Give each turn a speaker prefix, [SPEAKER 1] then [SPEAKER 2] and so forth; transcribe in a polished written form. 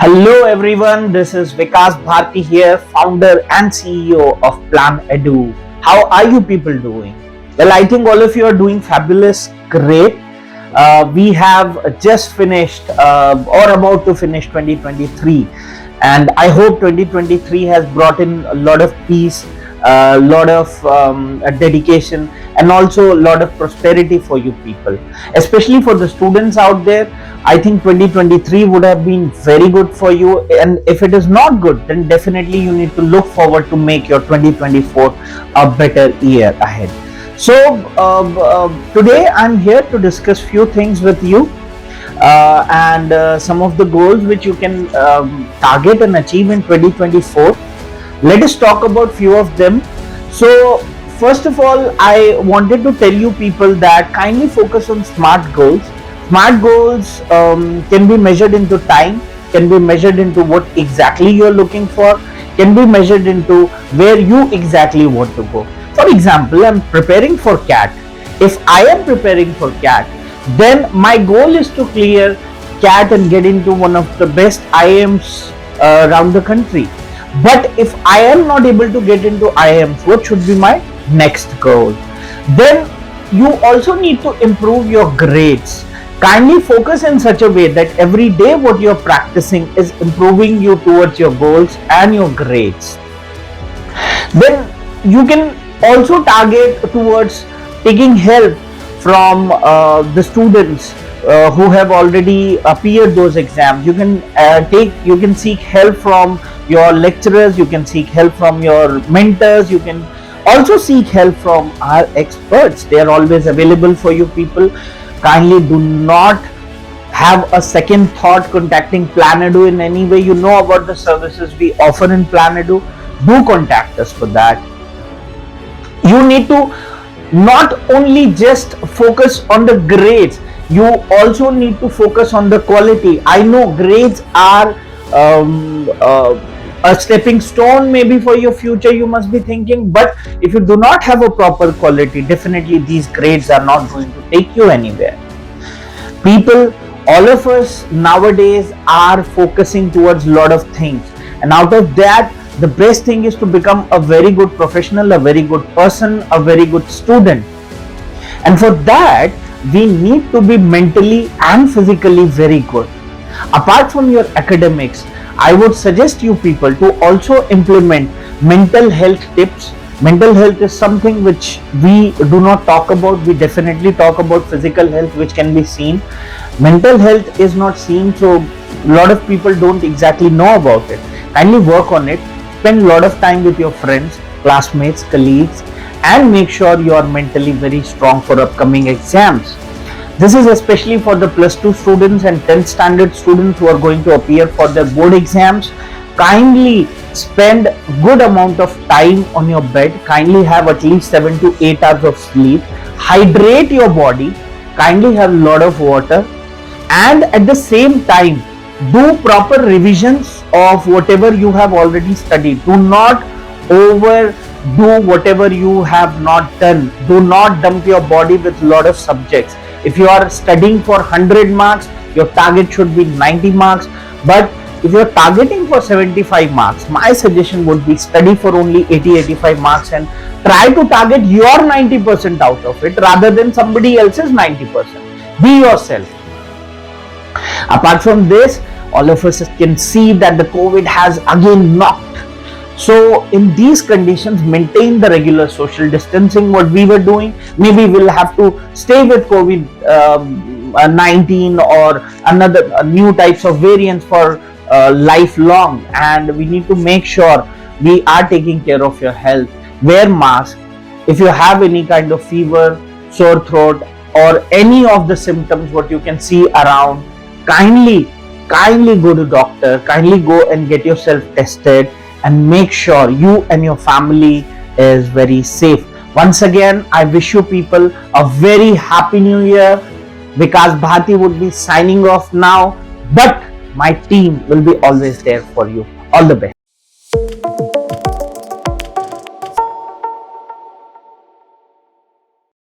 [SPEAKER 1] Hello everyone, this is Vikas Bharati here, founder and CEO of PlanEdu. How are you people doing? Well, I think all of you are doing fabulous, great. We have just finished or about to finish 2023, and I hope 2023 has brought in a lot of peace, a lot of dedication, and also a lot of prosperity for you people, especially for the students out there. I think 2023 would have been very good for you, and if it is not good, then definitely you need to look forward to make your 2024 a better year ahead. So today I'm here to discuss few things with you, and some of the goals which you can target and achieve in 2024. Let us talk about few of them. So first of all, I wanted to tell you people that kindly focus on SMART goals. SMART goals can be measured into time, can be measured into what exactly you're looking for, can be measured into where you exactly want to go. For example, I'm preparing for CAT. If I am preparing for CAT, then my goal is to clear CAT and get into one of the best IIMs around the country. But if I am not able to get into IIMs, what should be my next goal? Then you also need to improve your grades. Kindly focus in such a way that every day what you're practicing is improving you towards your goals and your grades. Then you can also target towards taking help from the students who have already appeared those exams. You can seek help from your lecturers, you can seek help from your mentors, you can also seek help from our experts. They are always available for you people. Kindly do not have a second thought contacting PlanEdu in any way. You know about the services we offer in PlanEdu. Do contact us for that. You need to not only just focus on the grades, you also need to focus on the quality. I know grades are a stepping stone maybe for your future, you must be thinking, but if you do not have a proper quality, definitely these grades are not going to take you anywhere. People, all of us nowadays are focusing towards a lot of things, and out of that, the best thing is to become a very good professional, a very good person, a very good student. And for that, we need to be mentally and physically very good. Apart from your academics, I would suggest you people to also implement mental health tips. Mental health is something which we do not talk about. We definitely talk about physical health, which can be seen. Mental health is not seen, so a lot of people don't exactly know about it. Kindly work on it. Spend a lot of time with your friends, classmates, colleagues, and make sure you are mentally very strong for upcoming exams. This is especially for the plus 2 students and 10th standard students who are going to appear for their board exams. Kindly spend good amount of time on your bed. Kindly have at least 7 to 8 hours of sleep. Hydrate your body. Kindly have a lot of water. And at the same time, do proper revisions of whatever you have already studied. Do not overdo whatever you have not done. Do not dump your body with a lot of subjects. If you are studying for 100 marks, your target should be 90 marks. But if you are targeting for 75 marks, my suggestion would be study for only 80-85 marks and try to target your 90% out of it rather than somebody else's 90%. Be yourself. Apart from this, all of us can see that the COVID has again knocked. So in these conditions, maintain the regular social distancing what we were doing. Maybe we'll have to stay with COVID-19 or another new types of variants for lifelong, and we need to make sure we are taking care of your health. Wear mask. If you have any kind of fever, sore throat, or any of the symptoms what you can see around, kindly go to doctor, kindly go and get yourself tested, and make sure you and your family is very safe. Once again, I wish you people a very happy new year. Vikas Bharati would be signing off now, but my team will be always there for you. All the best.